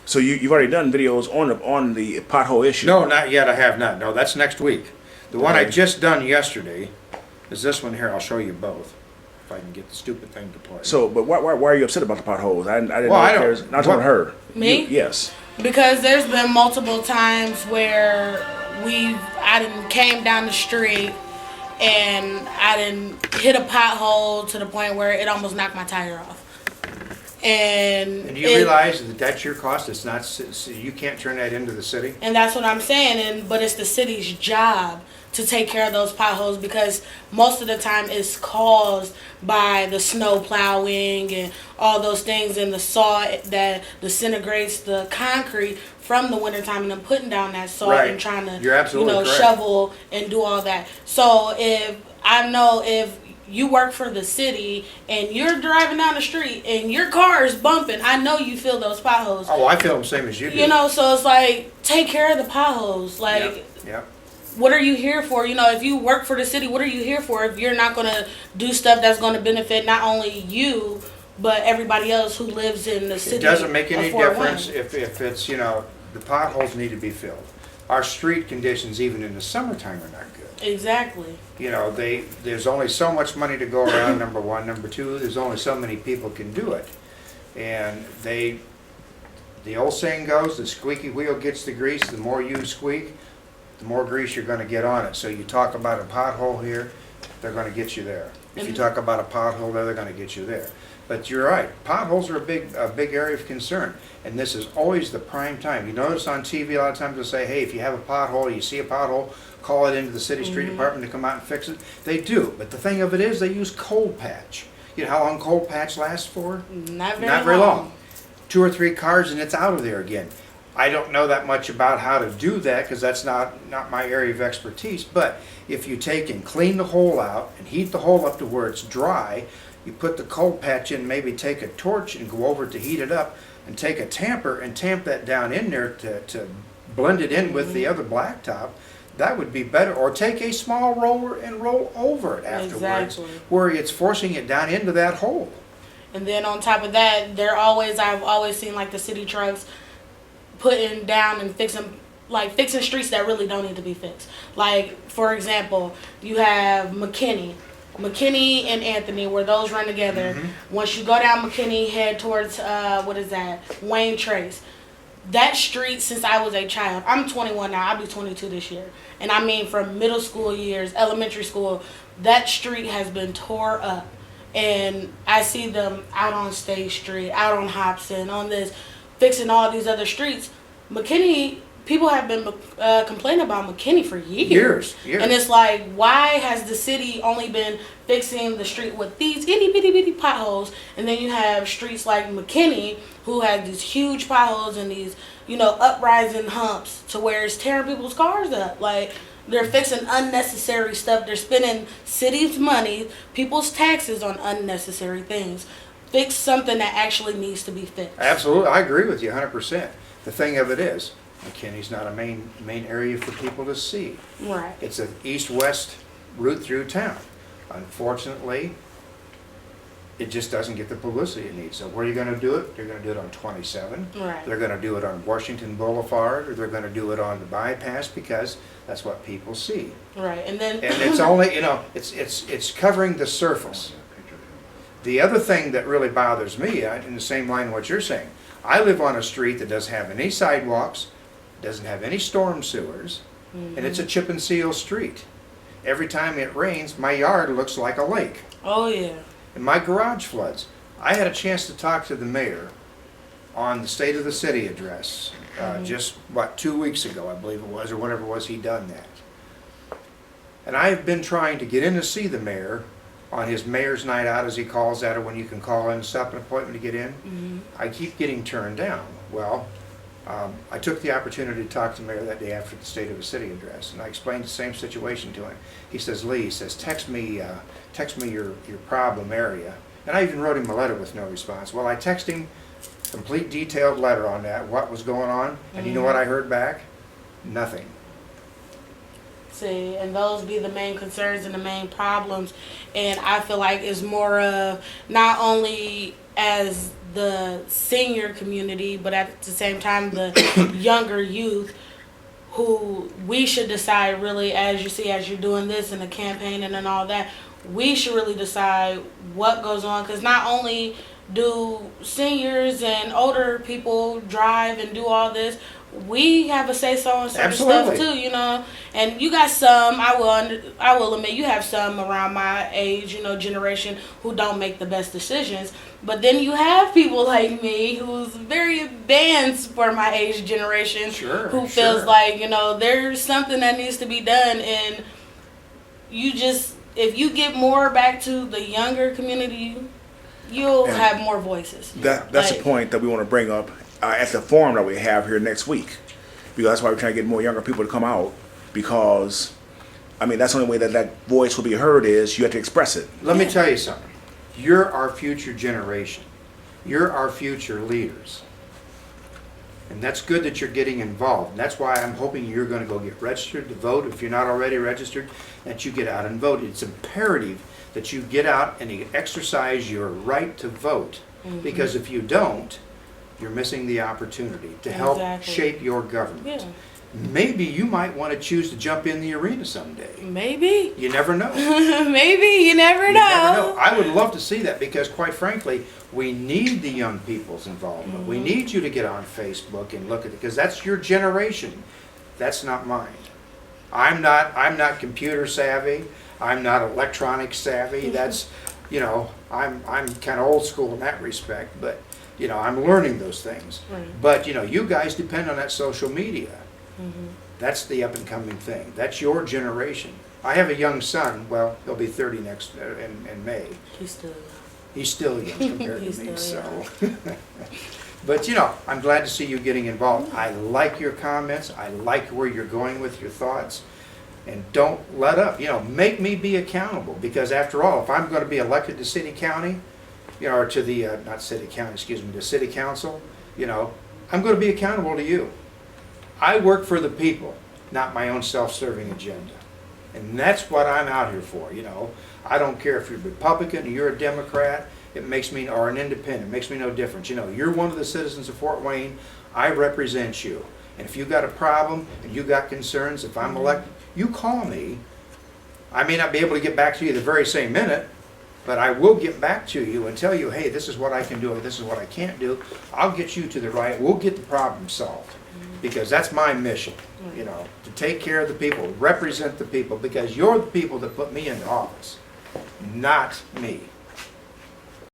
So you've already done videos on the pothole issue. No, not yet. I have not. No, that's next week. The one I Okay. just done yesterday is this one here. I'll show you both if I can get the stupid thing to play. So, but why are you upset about the potholes? I didn't Well, I know don't- there's not talking about her. Me? Yes. Because there's been multiple times where I done came down the street and I done hit a pothole to the point where it almost knocked my tire off. And do you realize that that's your cost? It's not. You can't turn that into the city. And that's what I'm saying. But it's the city's job to take care of those potholes because most of the time it's caused by the snow plowing and all those things and the salt that disintegrates the concrete from the wintertime and then putting down that salt Right. and trying to You're absolutely correct. shovel and do all that. So if you work for the city and you're driving down the street and your car is bumping, I know you feel those potholes. Oh, I feel the same as you do. So it's like, take care of the potholes. Like, Yep. what are you here for? If you work for the city, what are you here for if you're not going to do stuff that's going to benefit not only you, but everybody else who lives in the city? It doesn't make any of Fort difference Wayne? if it's, the potholes need to be filled. Our street conditions, even in the summertime, are not good. Exactly. There's only so much money to go around, number one. Number two, there's only so many people can do it. And the old saying goes, the squeaky wheel gets the grease. The more you squeak, the more grease you're going to get on it. So you talk about a pothole here, they're going to get you there. If you talk about a pothole there, they're going to get you there. But you're right, potholes are a big area of concern, and this is always the prime time. You notice on TV a lot of times they'll say, hey, if you have a pothole, you see a pothole, call it into the city street department to come out and fix it. They do, but the thing of it is they use cold patch. You know how long cold patch lasts for? Not Not very long. 2 or 3 cars and it's out of there again. I don't know that much about how to do that because that's not my area of expertise, but if you take and clean the hole out and heat the hole up to where it's dry, you put the cold patch in, maybe take a torch and go over to heat it up and take a tamper and tamp that down in there to blend it in with the other blacktop. That would be better. Or take a small roller and roll over it afterwards, Exactly. where it's forcing it down into that hole. And then on top of that, I've always seen like the city trucks putting down and fixing streets that really don't need to be fixed. Like, for example, you have McKinney and Anthony, where those run together. Once you go down McKinney, head towards, Wayne Trace. That street, since I was a child, I'm 21 now, I'll be 22 this year. And I mean from middle school years, elementary school, that street has been tore up. And I see them out on State Street, out on Hobson, on this, fixing all these other streets. McKinney, people have been complaining about McKinney for years. And it's like, why has the city only been fixing the street with these itty bitty bitty potholes, and then you have streets like McKinney who have these huge potholes and these, uprising humps to where it's tearing people's cars up. Like, they're fixing unnecessary stuff. They're spending city's money, people's taxes on unnecessary things. Fix something that actually needs to be fixed. Absolutely, I agree with you 100%. The thing of it is, McKinney's not a main area for people to see. Right. It's an east-west route through town. Unfortunately, it just doesn't get the publicity it needs. So where are you going to do it? They're going to do it on 27. Right. They're going to do it on Washington Boulevard, or they're going to do it on the bypass because that's what people see. Right. And then And it's only, it's covering the surface. The other thing that really bothers me, in the same line of what you're saying, I live on a street that doesn't have any sidewalks, doesn't have any storm sewers, and it's a chip and seal street. Every time it rains, my yard looks like a lake. oh yeah. And my garage floods. I had a chance to talk to the mayor on the State of the City address just, 2 weeks ago, I believe it was, or whenever it was he done that. And I have been trying to get in to see the mayor on his mayor's night out, as he calls that, or when you can call in and set up an appointment to get in. I keep getting turned down. Well, I took the opportunity to talk to the mayor that day after the State of the City address, and I explained the same situation to him. He says, Lee, he says, text me your problem area. And I even wrote him a letter with no response. Well, I texted him complete detailed letter on that, what was going on, and you know what I heard back? Nothing. See, and those be the main concerns and the main problems. And I feel like it's more of not only as the senior community, but at the same time the younger youth, who we should decide really, as you see, as you're doing this and the campaign and all that, we should really decide what goes on, because not only do seniors and older people drive and do all this, we have a say-so on certain Absolutely. stuff too, you know. And you got some, I will admit, you have some around my age, you know, generation, who don't make the best decisions. But then you have people like me, who's very advanced for my age generation, who feels like, you know, there's something that needs to be done. And you just, if you get more back to the younger community, you'll have more voices. That's the point that we want to bring up at the forum that we have here next week, because that's why we're trying to get more younger people to come out, because I mean that's the only way that that voice will be heard, is you have to express it. Let me tell you something. You're our future generation. You're our future leaders. And that's good that you're getting involved. And that's why I'm hoping you're going to go get registered to vote. If you're not already registered, that you get out and vote. It's imperative that you get out and you exercise your right to vote. Because if you don't, you're missing the opportunity to help shape your government. Yeah. Maybe you might want to choose to jump in the arena someday. Maybe. You never know. Maybe. You never know. You never know. I would love to see that, because quite frankly, we need the young people's involvement. We need you to get on Facebook and look at it, because that's your generation. That's not mine. I'm not computer savvy. I'm not electronic savvy. That's, you know, I'm kind of old school in that respect, but you know, I'm learning those things. Right. But you know, you guys depend on that social media. That's the up and coming thing. That's your generation. I have a young son. Well, he'll be 30 next in May. He's still young compared to me. So, but you know, I'm glad to see you getting involved. I like your comments. I like where you're going with your thoughts. And don't let up. You know, make me be accountable, because after all, if I'm going to be elected to city county, you know, or to the not city county, excuse me, to city council, you know, I'm going to be accountable to you. I work for the people, not my own self-serving agenda. And that's what I'm out here for, you know. I don't care if you're a Republican or you're a Democrat, it makes me, or an independent, it makes me no difference. You know, you're one of the citizens of Fort Wayne, I represent you. And if you got a problem and you got concerns, if I'm elected, you call me. I may not be able to get back to you the very same minute, but I will get back to you and tell you, hey, this is what I can do, or this is what I can't do. I'll get you to the right, we'll get the problem solved. Because that's my mission, you know, to take care of the people, represent the people, because you're the people that put me into office, not me.